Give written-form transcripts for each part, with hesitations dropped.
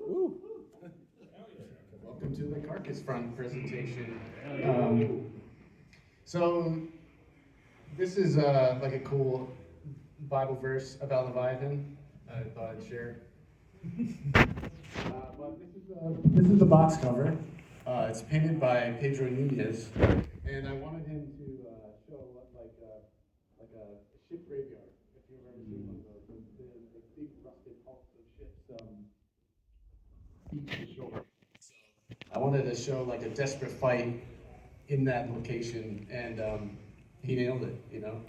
Welcome to the Carcass front presentation. So this is like a cool Bible verse about Leviathan. I thought I'd share. But this is the box cover. It's painted by Pedro Nunez, and I wanted him to show like a ship graveyard. If you've ever seen one of those, the big rusted hulks of ships beach to shore. I wanted to show like a desperate fight in that location, and he nailed it, you know.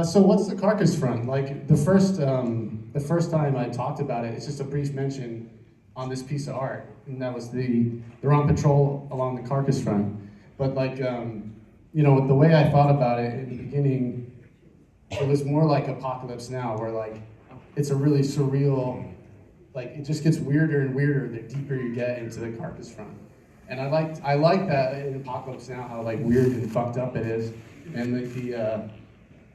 So what's the Carcass front? Like the first time I talked about it, it's just a brief mention on this piece of art, and that was they're on patrol along the Carcass front. But like you know, the way I thought about it in the beginning, it was more like Apocalypse Now, where like it's a really surreal, like it just gets weirder and weirder the deeper you get into the Carcass front. And I like that in Apocalypse Now, how like weird and fucked up it is, and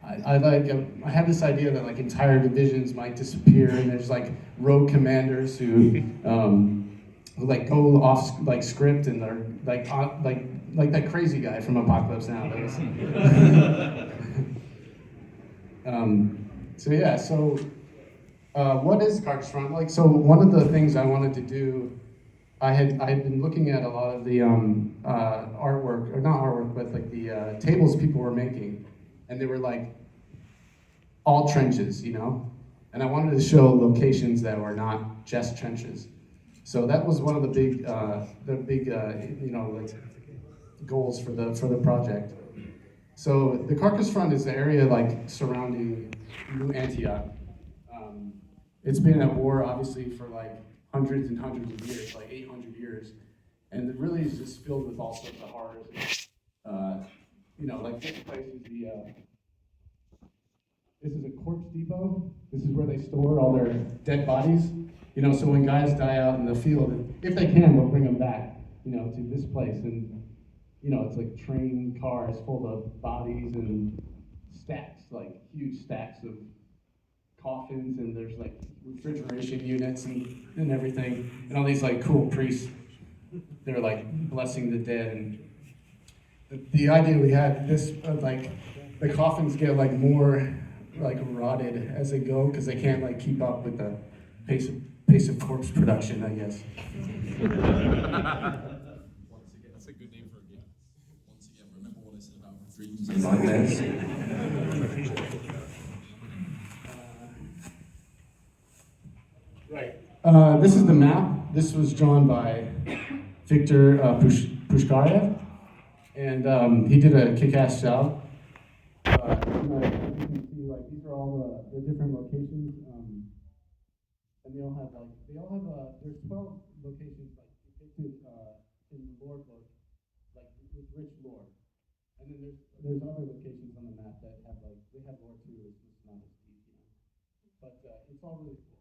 I had this idea that like entire divisions might disappear, and there's like rogue commanders who like go off like script, and they're like that crazy guy from Apocalypse Now. That was, so yeah, so what is Carcass front? Like, so one of the things I wanted to do, I had been looking at a lot of the artwork, or not artwork, but like the tables people were making. And they were like all trenches, you know? And I wanted to show locations that were not just trenches. So that was one of the big you know, like goals for the project. So the Carcass front is the area like surrounding New Antioch. It's been at war, obviously, for like hundreds and hundreds of years, like 800 years. And it really is just filled with all sorts of horrors. You know, like this place is this is a corpse depot. This is where they store all their dead bodies. You know, so when guys die out in the field, if they can, they'll bring them back, you know, to this place. And, you know, it's like train cars full of bodies and stacks, like huge stacks of coffins, and there's like refrigeration units and everything. And all these like cool priests, they're like blessing the dead. And the idea we had, this like the coffins get like more like rotted as they go because they can't like keep up with the pace of corpse production, I guess. Once again, that's a good name for a game. Once again, remember what I said about dreams and nightmares. Right. This is the map. This was drawn by Victor Pushkarev. And he did a kick-ass job. You can see, like, these are all the different locations, and they all have there's 12 locations like depicted in the lore book, like with rich lore, and then there's other locations on the map that have like they have lore too. It's just not as deep, you know. But it's all really cool.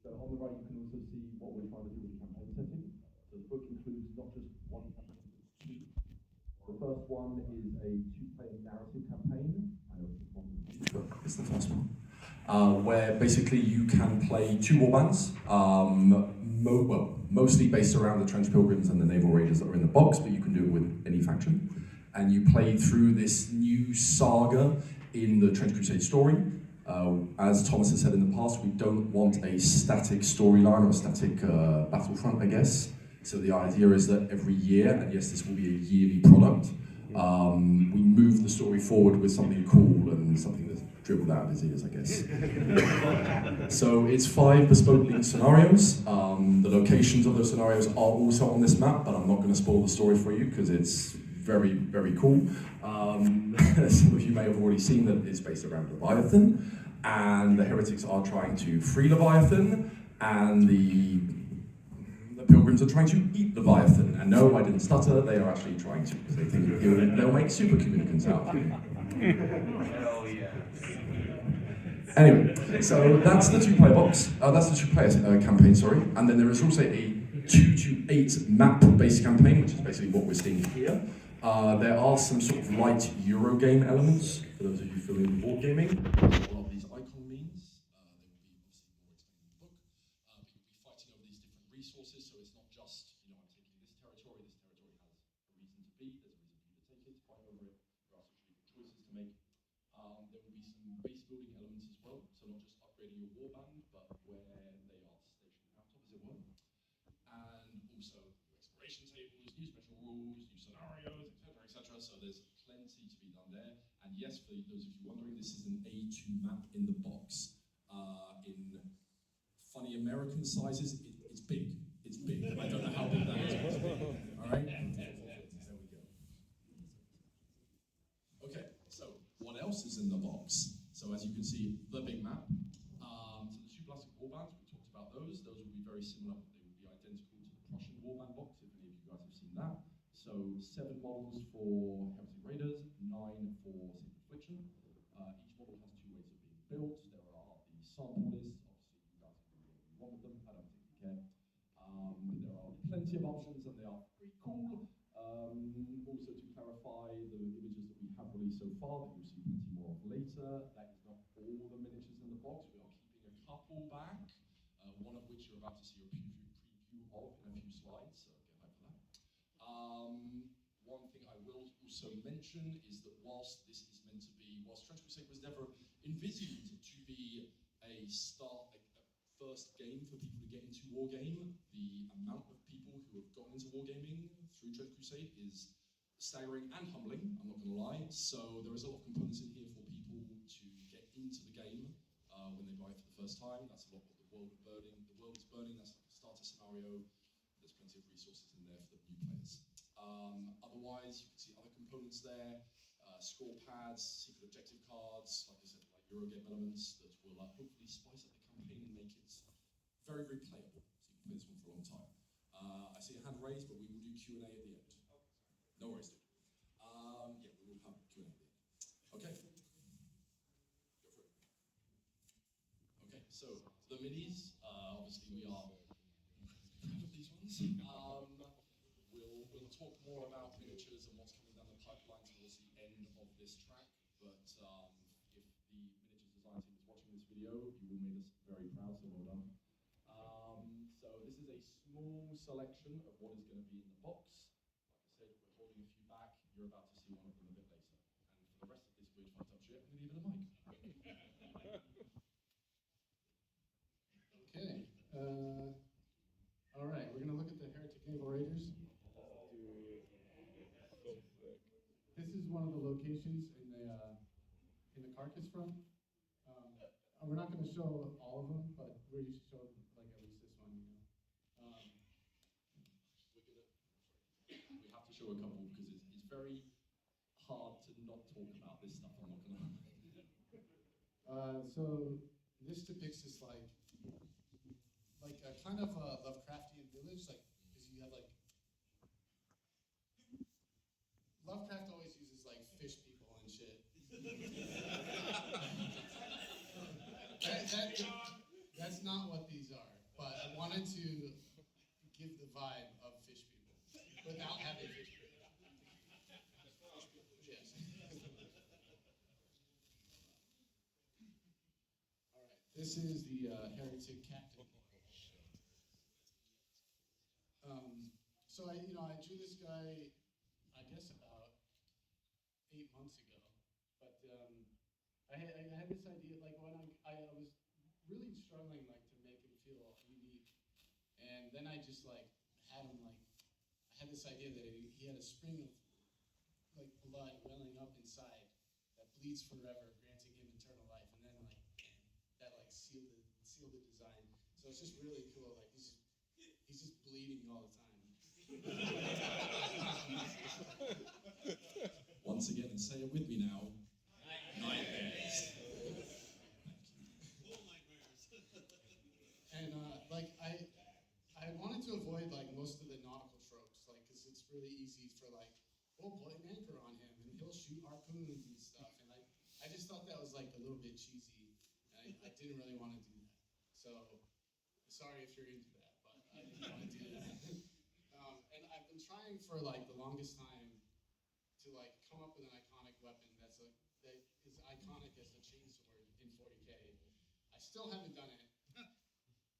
So on the right, you can also see what we're trying to do with the campaign setting. So the book includes not just one campaign, but two. The first one is a two-player narrative campaign. I know it's one of the book is the first one, where basically you can play two warbands, mostly based around the Trench Pilgrims and the Naval Raiders that are in the box, but you can do it with any faction. And you play through this new saga in the Trench Crusade story. As Thomas has said in the past, we don't want a static storyline or a static battlefront, I guess. So the idea is that every year, and yes, this will be a yearly product, we move the story forward with something cool and something that's dribbled out of his ears, I guess. So it's 5 bespoke linked scenarios. The locations of those scenarios are also on this map, but I'm not going to spoil the story for you because it's very, very cool. Some of you may have already seen that it's based around Leviathan, and the heretics are trying to free Leviathan, and the pilgrims are trying to eat Leviathan. And no, I didn't stutter, they are actually trying to, because they think they'll make super communicants out of you. Hell yeah. Anyway, so that's the two-player box, that's the two-player campaign, sorry, and then there is also a 2 to 8 map-based campaign, which is basically what we're seeing here. There are some sort of light Eurogame elements, for those of you familiar with board gaming. A lot of these icon means, they will be obviously more explained in the book, but you'll be fighting over these different resources, so it's not just, I'm taking this territory has a reason to be, there's a reason for you to take it, fight over it, there are some really good choices to make. There will be some base building elements as well, so not just upgrading your warband, but where they are stationed out of, as it were. And also new exploration tables, new special rules, new scenarios, etc. So there's plenty to be done there. And yes, for those of you wondering, this is an A2 map in the box. In funny American sizes, it's big. It's big. I don't know how big that is. All right? There we go. Okay, so what else is in the box? So as you can see, the big map. So the two plastic warbands, we talked about those. Those will be very similar. They will be identical to the Prussian warband box, if any of you guys have seen that. So 7 models for Heretic Raiders, 9 for Sacred Affliction. Each model has 2 ways of being built. There are the sample lists. Obviously, you guys can do whatever you want with them. I don't think you care. There are plenty of options, and they are pretty cool. Also, to clarify, the images that we have released so far, that you'll see plenty more of later, that is not all the miniatures in the box. We are keeping a couple back, one of which you're about to see a preview of in a few slides, so get hyped for that. One thing I will also mention is that whilst this is meant to be, whilst Trench Crusade was never envisioned to be a first game for people to get into wargame, the amount of people who have gone into wargaming through Trench Crusade is staggering and humbling, I'm not going to lie. So there is a lot of components in here for people to get into the game when they buy it for the first time. That's a lot of the world is burning, that's like a starter scenario. There's plenty of resources in there for the new players. Otherwise, you can see other components there, score pads, secret objective cards, like I said, like Eurogame elements that will hopefully spice up the campaign and make it very, very playable, so you can play this one for a long time. I see a hand raised, but we will do Q&A at the end. No worries, dude. Yeah, we will have Q&A at the end. Okay. Go for it. Okay, so the minis, obviously we are proud of these ones. We'll talk more about miniatures and what's coming down the pipeline towards the end of this track, but if the miniatures design team is watching this video, you will make us very proud, so well done. So this is a small selection of what is going to be in the box. Like I said, we're holding a few back. You're about to see one of them a bit later. And for the rest of this weird fucked up shit, I'm going to give it a mic. Okay. All right, we're going to look at the Heretic Naval Raiders. This is one of the locations in the Carcass front. We're not going to show all of them, but we're going to show like at least this one. We have to show a couple because it's very hard to not talk about this stuff. I'm not gonna. So this depicts this like a kind of a Lovecraftian village, like because you have like Lovecraft always uses like fish people and shit. That's not what these are, but I wanted to give the vibe of fish people without having fish people. Yes. All right. This is the Heretic Captain. So I drew this guy, I guess about 8 months ago, but I had this idea, like when I was really struggling like to make him feel unique, and then I just like had him like, I had this idea that he had a spring of like blood welling up inside that bleeds forever, granting him eternal life, and then like that like sealed the design. So it's just really cool. Like he's just bleeding all the time. Once again, say it with me now. Nightmares. And like I wanted to avoid like most of the nautical tropes, like because it's really easy for like, we'll put an anchor on him and he'll shoot harpoons and stuff. And I just thought that was like a little bit cheesy, and I didn't really want to do that. So sorry if you're into that, but I didn't want to do that. And I've been trying for like the longest time to like come up with an iconic weapon that is iconic as the chainsword in 40K. I still haven't done it,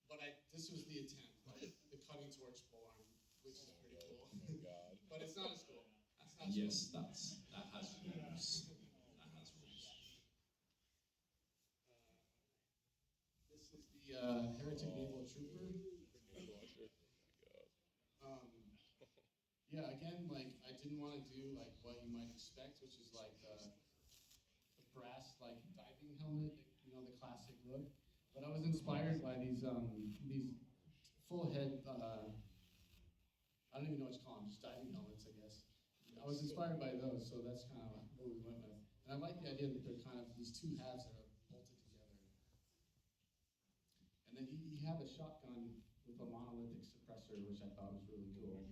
but this was the attempt, like the cutting torch polearm, which is pretty cool. Oh my God. But it's not as cool. That's not Yes, cool. that has rules. That has rules. This is the Heretic Naval Trooper. Watcher. Oh my God. Yeah, again, like I didn't want to do like what you might expect, which is like the brass like diving helmet, you know, the classic look. But I was inspired by these full head. I don't even know what to call them, just diving helmets, I guess. I was inspired by those, so that's kind of what we went with. And I like the idea that they're kind of these two halves that are bolted together. And then he had a shotgun with a monolithic suppressor, which I thought was really cool.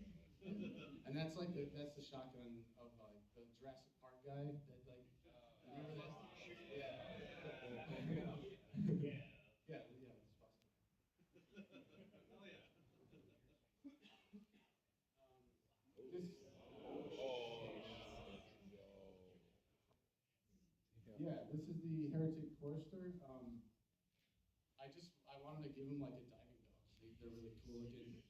And that's like that's the shotgun of like the Jurassic Park guy that like remember that? Yeah, it's possible. Oh yeah. This, Oh no. yeah, this is the Heretic Chorister. I wanted to give him like a diving dog. They're really cool looking.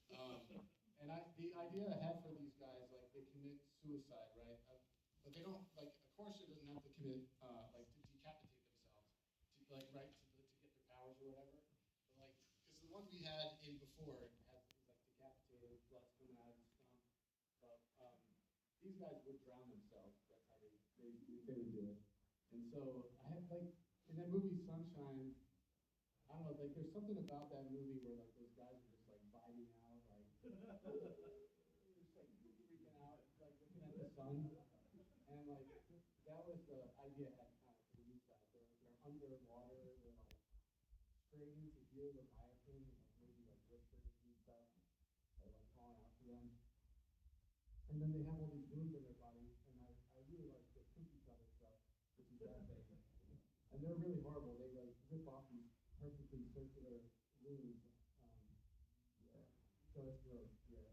And the idea I had for these guys, like they commit suicide, right? But they don't, like a Chorister doesn't have to commit, like to decapitate themselves, to get their powers or whatever. But like, because the one we had in before was like decapitated, blood's coming out of his stomach. But these guys would drown themselves. That's how they would do it. And so I had like in that movie Sunshine. I don't know, like there's something about that movie where like those guys are just like vibing out, like just like freaking out, like looking at the sun, and like that was the idea I had kind of for these guys. They're underwater, they're like straining to hear the Leviathan, and like maybe like whispers and stuff, or like calling out to them. And then they have all these wounds in their body, and I really like the cookie cutter stuff, which is that thing. And they're really horrible. They like rip off these perfectly circular wounds. Yeah. So it's gross. Yeah.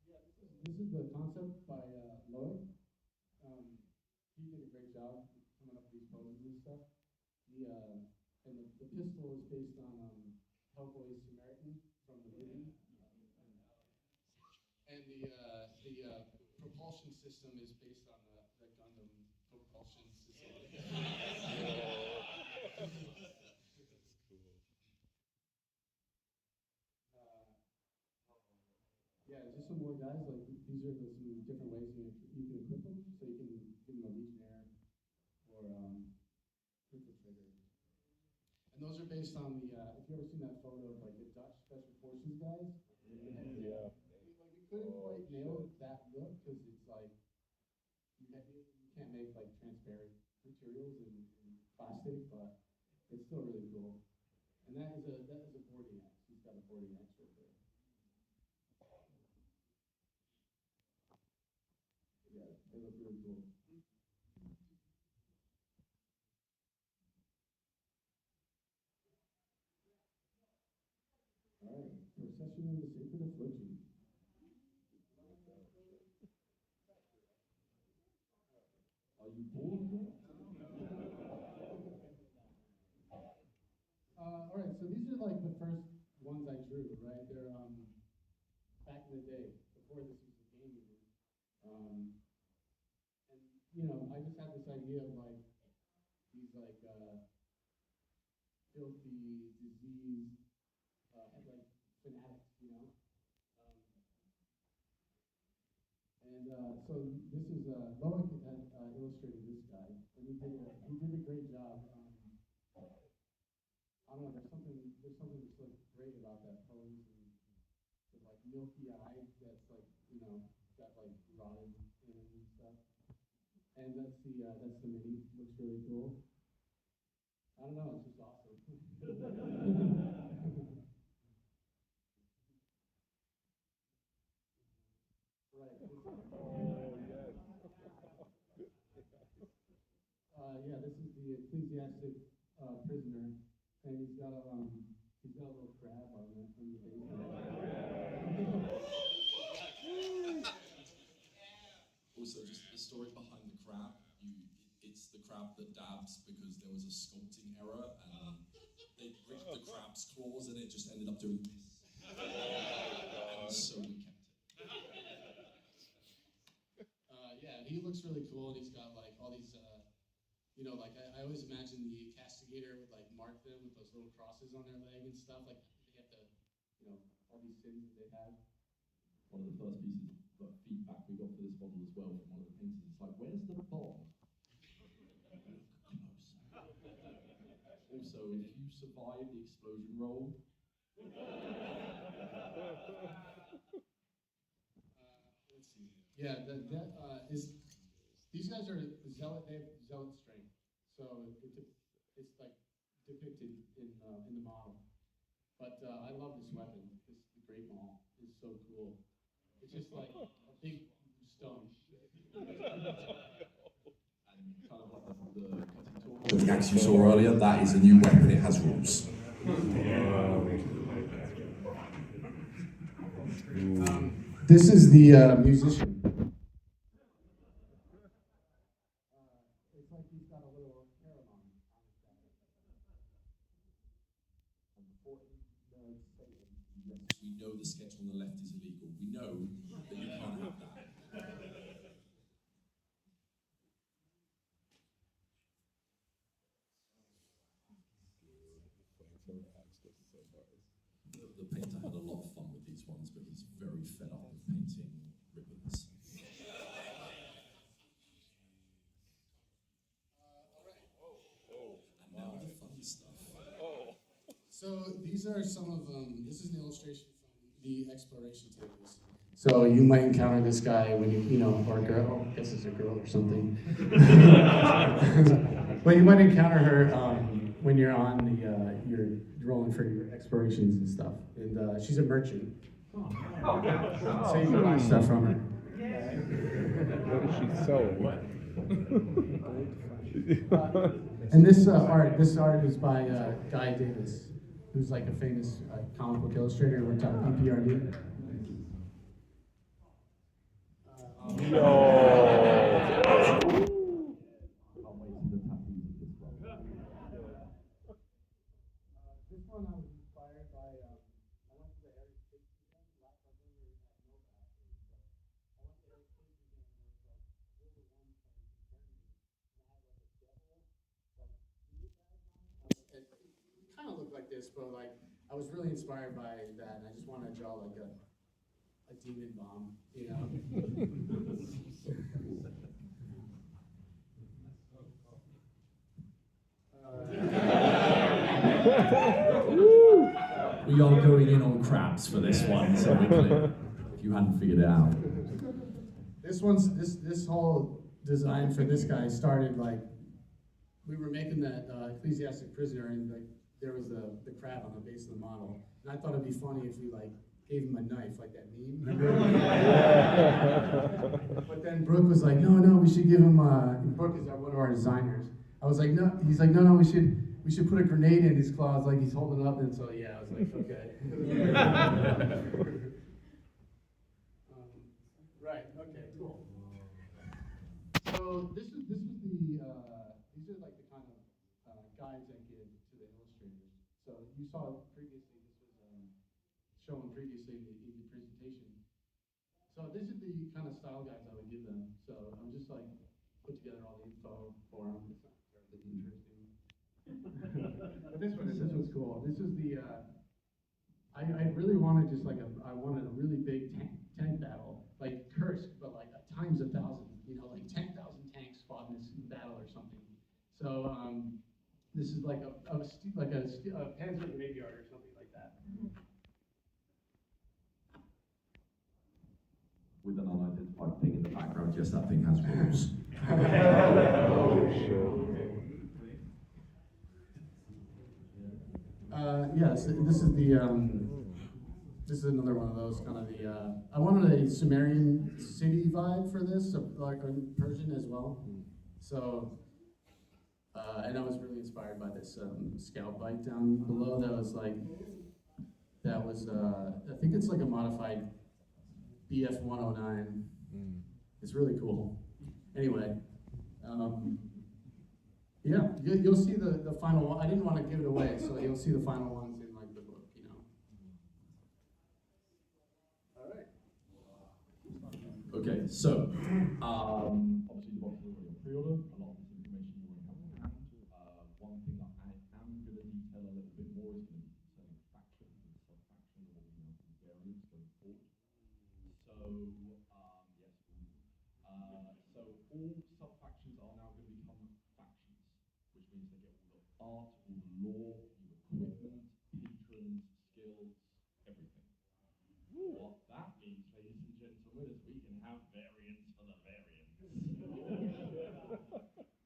Yeah. This is the concept by Loic. He did a great job coming up with these poses and stuff. The pistol is based on Hellboy's Samaritan from the movie. And the propulsion system is based on the Gundam propulsion system. That's cool. Yeah, just some more guys. Like these are some different ways you can equip them. So you can give them a Legionnaire or Infiltrator. And those are based on the. If you ever seen that photo of like the Dutch Special Forces guys. Yeah. We couldn't quite nail that look because it's like you can't make like transparent materials and plastic, but it's still really cool. And that is a boarding axe. He's got a boarding axe right there. Yeah, they look really cool. All right, Procession of the Sacred Affliction. Are you bored? All right, so these are like the first ones I drew, right? They're back in the day, before this was a game even. And you know, I just had this idea of like these like filthy, diseased, like fanatics, you know. So this is Loic had illustrated this guy, and he did a great job. I don't know. There's something that's like great about that pose and the like milky eye that's like got like rotted in it and stuff. And that's the mini. Looks really cool. I don't know. It's just awesome. Right. Yeah, this is the Ecclesiastic prisoner, and he's got a He's got a little crab on the face. Also, just the story behind the crab. It's the crab that dabs because there was a sculpting error and they ripped the crab's claws and it just ended up doing this. And so we kept it. Yeah, he looks really cool, and he's got like all these, like I always imagine the castigator would like mark them with those little crosses on their leg and stuff. Like they have to, all these sins that they have. One of the first pieces of feedback we got for this model as well from one of the painters, it's like, where's the bomb? Also, if you survive the explosion roll, Let's see. Yeah, that is. These guys are zealot. They have zealot strength, so it's like depicted in the model. But I love this weapon. The Great Maul is so cool. It's just like a big stone. the axe you saw earlier, that is a new weapon, it has rules. This is the musician. It's like he's got a little hair on his back. We know the sketch on the left is illegal. We know that you can't have that. The painter had a lot of fun with these ones, but he's very fed up with painting ribbons. And now the fun stuff. So these are some of this is an illustration from the exploration tables. So you might encounter this guy when or a girl. I guess it's a girl or something. But you might encounter her when you're on you're rolling for your explorations and stuff. And she's a merchant. So you can buy stuff from her. What is she selling? And this art is by Guy Davis, who's like a famous comic book illustrator who worked on PPRD. This one I was inspired by. I went to the Eric Kids event last November at Nova. I went to Eric Kids event and it was like World War I playing in Germany, and I had like a devil like unit badge on it. It kind of looked like this, but like I was really inspired by that, and I just wanted to draw like a demon bomb, We are going in on crabs for this one, so we're clear. If you hadn't figured it out. This whole design for this guy started like we were making that Ecclesiastic prisoner, and like there was the crab on the base of the model, and I thought it'd be funny if we like gave him a knife like that meme. But then Brooke was like, no, we should give him. Brooke is one of our designers. I was like, no. He's like, no, we should put a grenade in his claws, like he's holding it up. And so yeah, I was like, okay. Right. Okay. Cool. So this was the these are like the kind of guides I give to the illustrators. So you saw previously this was shown previously in the presentation. So this is the kind of style guides I would give them. So I'm just like put together all the info for them. It's not terribly interesting. But this one's cool. This is the I really wanted just like I wanted a really big tank battle, like Kursk, but like times 1,000. Like 10,000 tanks fought in this battle or something. So this is like a Panzer graveyard or something like that. With an unidentified thing in the background, yes, that thing has rules. Yes, this is another one of those kind of I wanted a Sumerian city vibe for this, so like in Persian as well. So And I was really inspired by this scout bike down below that was I think it's like a modified BF 109. It's really cool. Anyway, yeah, you'll see the final one. I didn't want to give it away, so you'll see the final ones in like the book, you know. All right. Okay, so obviously the box is already on pre-order. A lot of this information you already have on hand. One thing that I am going to detail a little bit more is going to be concerning factions and sub-factions, or what we know as variants going forward. So yes, so all sub-factions are now going to become factions, which means they get all the art, all the lore, the equipment, patrons, skills, everything. What that means, ladies and gentlemen, is we can have variants for the variants.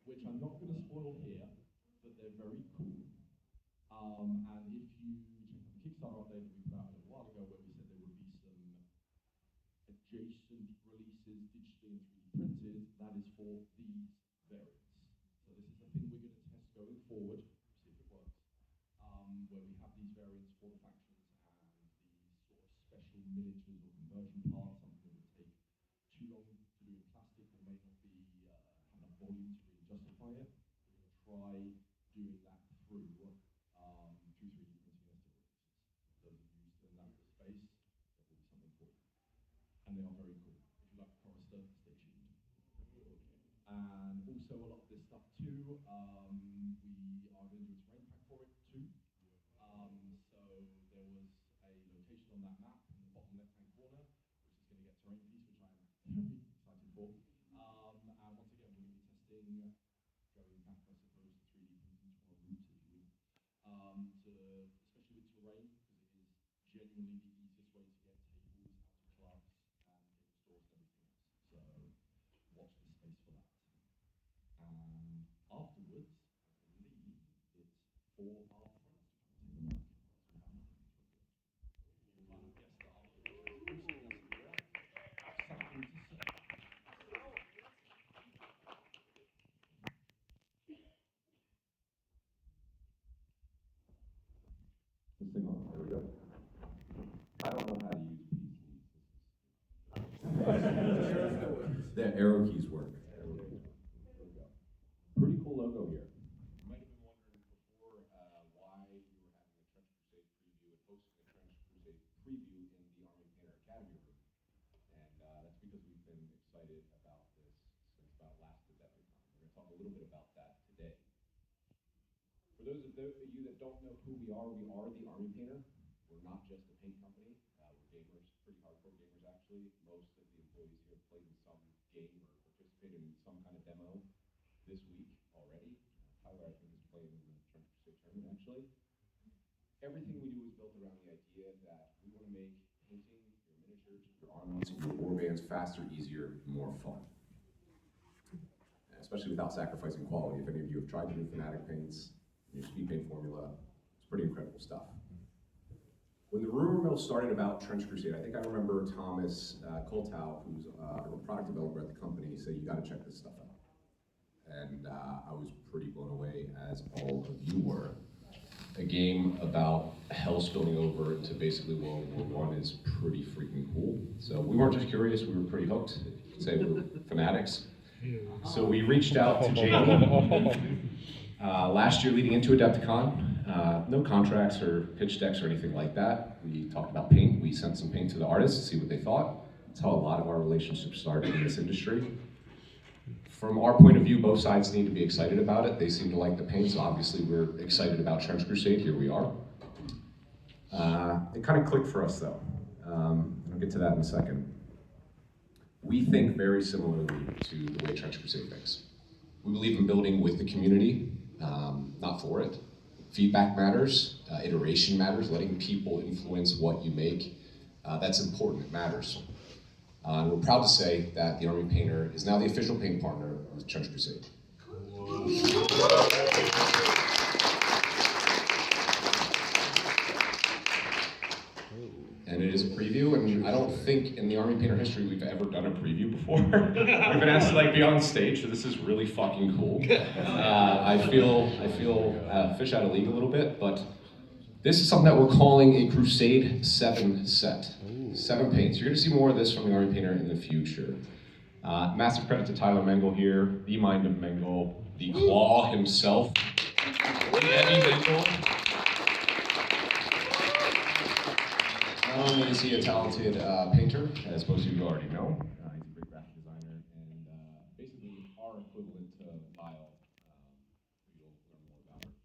Which I'm not going to spoil here, but they're very cool. And if you check out the Kickstarter update that we put out a little while ago, where we said there would be some adjacent releases digitally and 3D printed, that is for these variants. So this is a thing we're going to test going forward, see if it works, where we have these variants for the factions and these sort of special miniatures or conversion parts, something that would take too long to do in plastic or may not be have enough volume to really justify it. We're going to try doing that through 3D printing as different releases. Those of you still in that space, there will be something for you. And they are very cool. If you like Forrester, stay tuned. And also a lot of this stuff too, we are going to do a terrain pack for it too. So there was a location on that map in the bottom left-hand corner, which is going to get terrain piece, which I am very excited for. And once again, we're going to be testing, going back, I suppose, to 3D printing to our roots, if you will, especially with terrain, because it is genuinely the easiest way to get tables out to clubs and table stores and everything else. So watch this space for that. And afterwards, I believe it's for our friends to come and take a look. So we have nothing to report. You might have guessed that afterwards. Also, have something to say. Let's sing on. There we go. I don't know how to use PCs. The arrow keys work. Pretty cool logo here. You might have been wondering before why we were having a Trench Crusade preview and hosting a Trench Crusade preview in the Army Painter Academy room. And that's because we've been excited about this since about last Adepticon. We're going to talk a little bit about that today. For those of you that don't know who we are the Army Painter. We're not just a paint company. We're gamers, pretty hardcore gamers actually. Most of the employees here have played in some game or participated in some kind of demo this week already. Tyler, I think, is playing in the Trench Crusade tournament, actually. Everything we do is built around the idea that we want to make painting your miniatures, your armies, your warbands faster, easier, more fun. Especially without sacrificing quality. If any of you have tried the new Fnatic paints, your speed paint formula, it's pretty incredible stuff. When the rumor mill started about Trench Crusade, I think I remember Thomas Koltow, who's a product developer at the company, said, "You got to check this stuff out." And I was pretty blown away, as all of you were. A game about hell spilling over into basically World War I is pretty freaking cool. So we weren't just curious, we were pretty hooked. You could say we were fanatics. So we reached out to Jamie last year leading into Adepticon. No contracts or pitch decks or anything like that. We talked about paint. We sent some paint to the artists to see what they thought. That's how a lot of our relationships started in this industry. From our point of view, both sides need to be excited about it. They seem to like the paint, so obviously we're excited about Trench Crusade. Here we are. It kind of clicked for us, though. I'll get to that in a second. We think very similarly to the way Trench Crusade thinks. We believe in building with the community, not for it. Feedback matters, iteration matters, letting people influence what you make. That's important, it matters. And we're proud to say that the Army Painter is now the official paint partner with Trench Crusade. And it is a preview, and I don't think in the Army Painter history we've ever done a preview before. We've been asked to like be on stage, so this is really fucking cool. I feel fish out of league a little bit, but this is something that we're calling a Crusade 7 set. 7 paints. You're gonna see more of this from the Army Painter in the future. Massive credit to Tyler Mengel here, the mind of Mengel, the Claw himself, the Eddie Mengel. Not only is he a talented painter, as most of you already know, he's a great graphic designer, and basically our equivalent to Lyle, you'll learn more about her.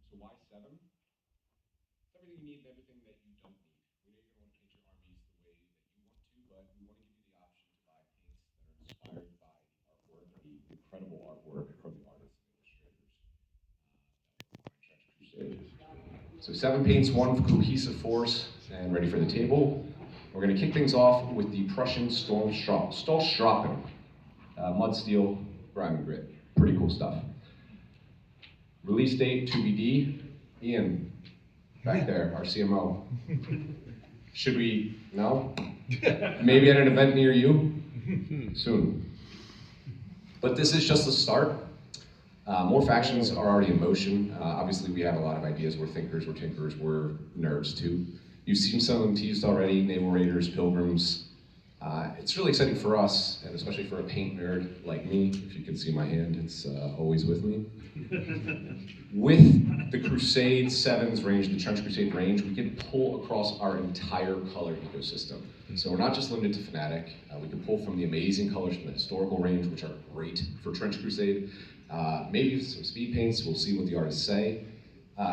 So why 7? It's everything you need and everything that you don't need. We know you're going to want to paint your armies the way that you want to, but we want to give you the option to buy paints that are inspired by the artwork, the incredible artwork from the artists and illustrators. Trench Crusade. So 7 paints, 1 cohesive force, and ready for the table. We're going to kick things off with the Prussian Stahlstrappen, mud steel, grime and grit. Pretty cool stuff. Release date TBD. Ian, back there, our CMO. Should we? No? Maybe at an event near you? Soon. But this is just the start. More factions are already in motion. Obviously, we have a lot of ideas. We're thinkers, we're tinkers, we're nerds too. You've seen some of them teased already, Naval Raiders, Pilgrims. It's really exciting for us, and especially for a paint nerd like me. If you can see my hand, it's always with me. With the Crusade 7's range, the Trench Crusade range, we can pull across our entire color ecosystem. So we're not just limited to Fnatic. We can pull from the amazing colors from the historical range, which are great for Trench Crusade. Maybe some speed paints, we'll see what the artists say.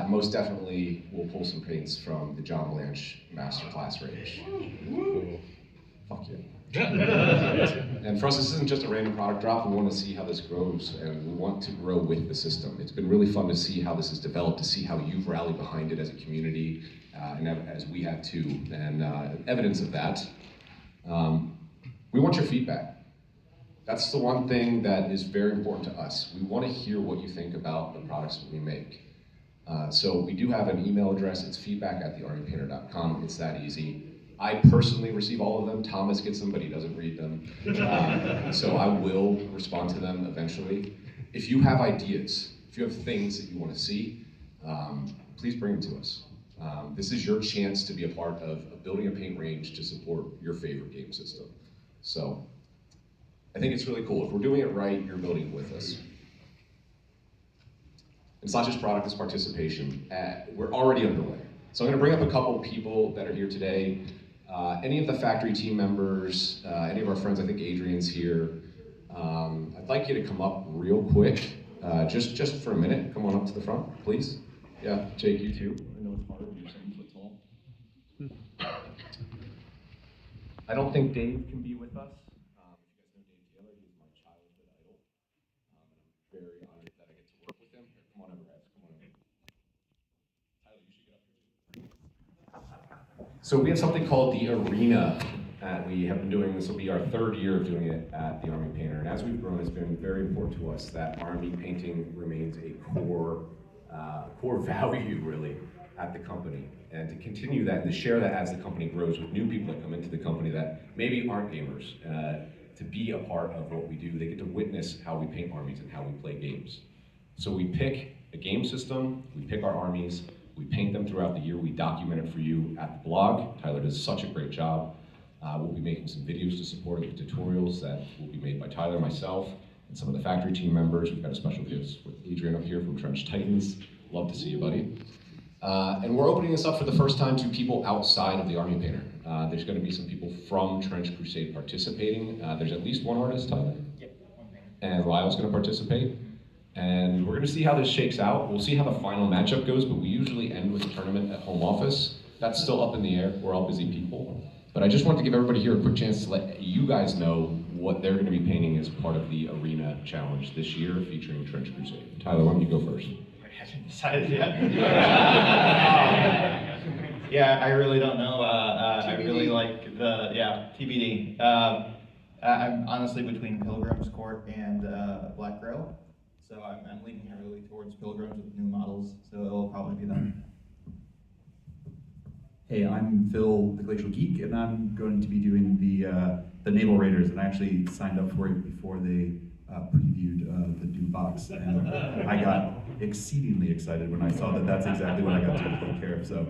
Most definitely, we'll pull some paints from the John Blanche Masterclass range. Fuck yeah. And for us, this isn't just a random product drop. We want to see how this grows, and we want to grow with the system. It's been really fun to see how this has developed, to see how you've rallied behind it as a community, and as we have too. And evidence of that, we want your feedback. That's the one thing that is very important to us. We want to hear what you think about the products that we make. So we do have an email address. It's feedback@thearmypainter.com. It's that easy. I personally receive all of them. Thomas gets them, but he doesn't read them. So I will respond to them eventually. If you have ideas, if you have things that you want to see, please bring them to us. This is your chance to be a part of building a paint range to support your favorite game system. So I think it's really cool. If we're doing it right, you're building it with us. It's not just product, it's participation. We're already underway. So I'm gonna bring up a couple people that are here today. Any of the factory team members, any of our friends, I think Adrian's here. I'd like you to come up real quick, just for a minute. Come on up to the front, please. Yeah, Jake, you too. I know it's hard, you're 7 foot tall. I don't think Dave can be with us. If you guys know Dave Taylor, he's my childhood idol. I'm very honored that I get to work with him. Here, come on over, guys, come on over. Tyler, you should get up here too. So we have something called the Arena that we have been doing. This will be our 3rd year of doing it at the Army Painter. And as we've grown, it's been very important to us that Army painting remains a core value, really, at the company. And to continue that and to share that as the company grows with new people that come into the company that maybe aren't gamers, to be a part of what we do. They get to witness how we paint armies and how we play games. So we pick a game system, we pick our armies, we paint them throughout the year, we document it for you at the blog. Tyler does such a great job. We'll be making some videos to support it with tutorials that will be made by Tyler, myself, and some of the factory team members. We've got a special guest with Adrian up here from Trench Titans. Love to see you, buddy. And we're opening this up for the first time to people outside of the Army Painter. There's going to be some people from Trench Crusade participating. There's at least one artist, Tyler. Yep. And Lyle's going to participate. And we're going to see how this shakes out. We'll see how the final matchup goes, but we usually end with a tournament at home office. That's still up in the air. We're all busy people. But I just want to give everybody here a quick chance to let you guys know what they're going to be painting as part of the Arena Challenge this year featuring Trench Crusade. Tyler, why don't you go first? I haven't decided yet. Yeah, I really don't know. I really like the, TBD. I'm honestly between Pilgrim's Court and Black Grill. So I'm leaning heavily towards Pilgrims with new models, so it'll probably be them. Hey, I'm Phil, the Glacial Geek, and I'm going to be doing the Naval Raiders, and I actually signed up for it before they previewed the new box, and I got exceedingly excited when I saw that that's exactly what I got to take care of. So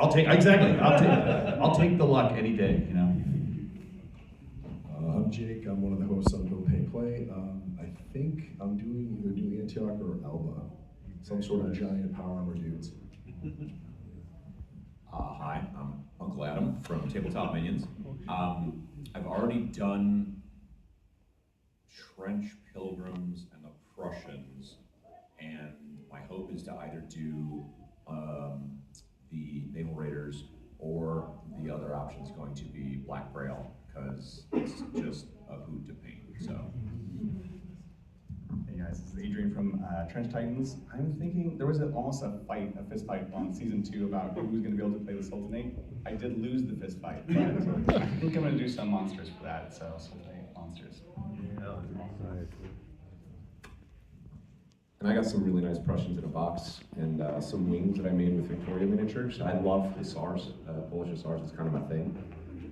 I'll take the luck any day, you know. I'm Jake. I'm one of the hosts on Go Pay Play. I think I'm doing either New Antioch or Alba, some sort of giant power armor dudes. Hi, I'm Uncle Adam from Tabletop Minions. I've already done Trench Pilgrims and the Prussians, and my hope is to either do the Naval Raiders, or the other option is going to be Black Braille, because it's just a hoot to paint. So. Hey guys, this is Adrian from Trench Titans. I'm thinking there was almost a fist fight on season 2 about who was going to be able to play the Sultanate. I did lose the fist fight, but I think I'm going to do some monsters for that, so Sultanate monsters. And I got some really nice Prussians in a box, and some wings that I made with Victoria miniatures. I love hussars, Polish hussars is kind of my thing.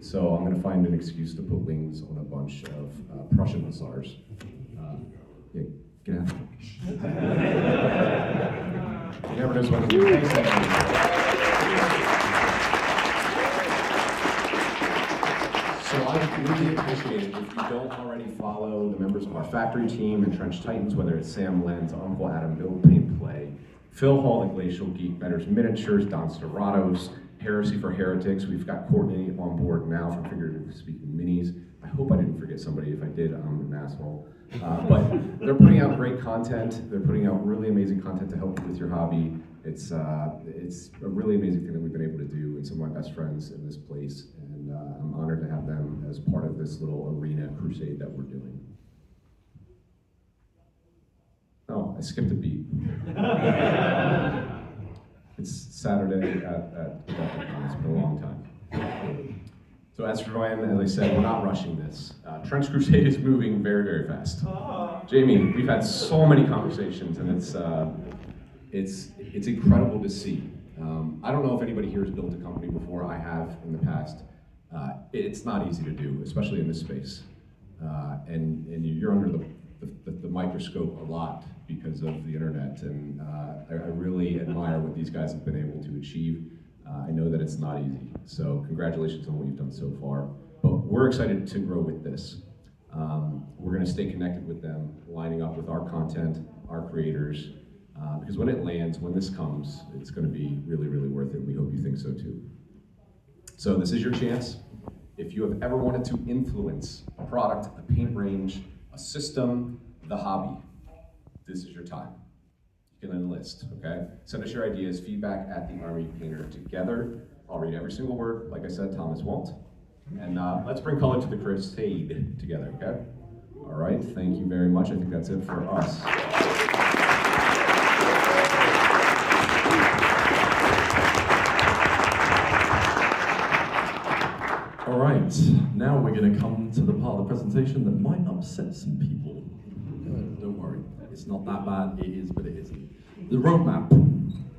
So I'm gonna find an excuse to put wings on a bunch of Prussian hussars. Yeah, get out. You never know what to do. Thanks, everyone. So I would really appreciate it if you don't already follow the members of our factory team and Trench Titans, whether it's Sam Lenz, Uncle Adam, Bill Paint Play, Phil Hall, the Glacial Geek, Better's Miniatures, Don Storatos, Heresy for Heretics. We've got Courtney on board now from Figuratively Speaking Minis. I hope I didn't forget somebody. If I did, I'm an asshole. But they're putting out great content. They're putting out really amazing content to help you with your hobby. It's a really amazing thing that we've been able to do, and some of my best friends in this place. And I'm honored to have them as part of this little arena crusade that we're doing. Oh, I skipped a beat. It's Saturday at Adepticon. It's been a long time. So as for Ryan, as I said, we're not rushing this. Trench Crusade is moving very, very fast. Jamie, we've had so many conversations, and it's incredible to see. I don't know if anybody here has built a company before. I have in the past. It's not easy to do, especially in this space. And you're under the microscope a lot because of the internet, and I really admire what these guys have been able to achieve. I know that it's not easy, so congratulations on what you've done so far. But we're excited to grow with this. We're going to stay connected with them, lining up with our content, our creators, because when it lands, when this comes, it's going to be really, really worth it. We hope you think so too. So this is your chance. If you have ever wanted to influence a product, a paint range, a system, the hobby, this is your time. You can enlist, okay? Send us your ideas, feedback at the Army Painter Together. I'll read every single word. Like I said, Thomas won't. And let's bring color to the crusade together, okay? All right, thank you very much. I think that's it for us. All right, now we're going to come to the part of the presentation that might upset some people. Don't worry, it's not that bad. It is, but it isn't. The roadmap,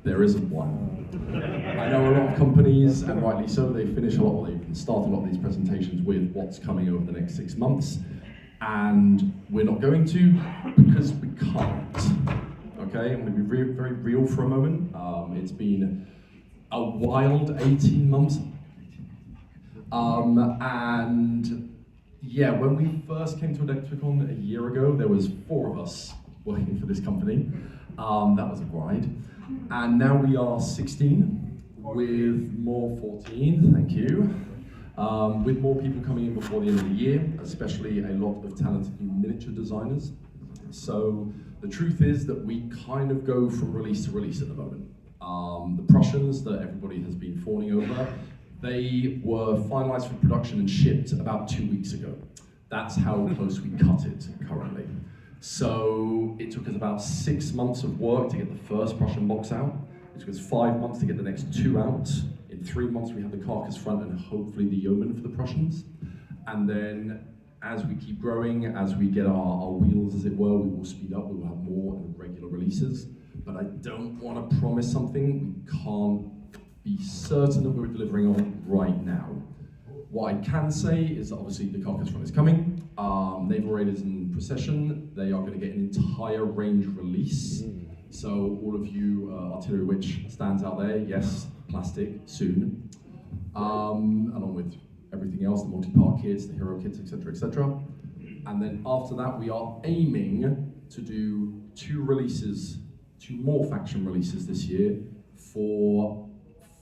there isn't one. I know a lot of companies, and rightly so, they start a lot of these presentations with what's coming over the next 6 months, and we're not going to because we can't. Okay, I'm going to be very real for a moment. It's been a wild 18 months. And yeah, when we first came to Adepticon a year ago, there was 4 of us working for this company. That was a ride. And now we are 16 with more 14, thank you. With more people coming in before the end of the year, especially a lot of talented new miniature designers. So the truth is that we kind of go from release to release at the moment. The Prussians that everybody has been fawning over, they were finalized for production and shipped about 2 weeks ago. That's how close we cut it currently. So it took us about 6 months of work to get the first Prussian box out. It took us 5 months to get the next 2 out. In 3 months we have the Carcass front and hopefully the Yeoman for the Prussians. And then as we keep growing, as we get our wheels as it were, we will speed up, we will have more and regular releases. But I don't want to promise something we can't be certain that we're delivering on right now. What I can say is that obviously the Carcass front is coming. Naval Raiders and Procession, they are going to get an entire range release. So all of you Artillery Witch stands out there, yes, plastic, soon. Along with everything else, the multi-part kits, the hero kits, etc., etc. And then after that, we are aiming to do 2 more faction releases this year for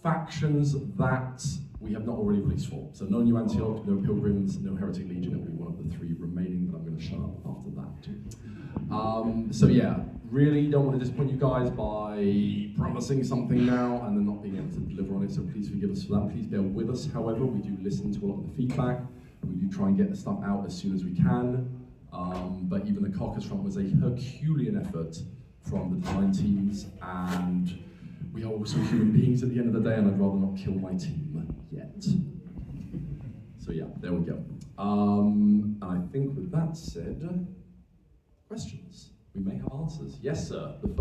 factions that we have not already released for. So no New Antioch, no Pilgrims, no Heretic Legion, it'll be one of the 3 remaining, but I'm going to shut up after that. So yeah, really don't want to disappoint you guys by promising something now and then not being able to deliver on it, so please forgive us for that. Please bear with us, however, we do listen to a lot of the feedback. We do try and get the stuff out as soon as we can. But even the Carcass front was a Herculean effort from the design teams, and we are also human beings at the end of the day, and I'd rather not kill my team yet. So yeah, there we go. And I think with that said, questions? We may have answers. Yes, sir. The first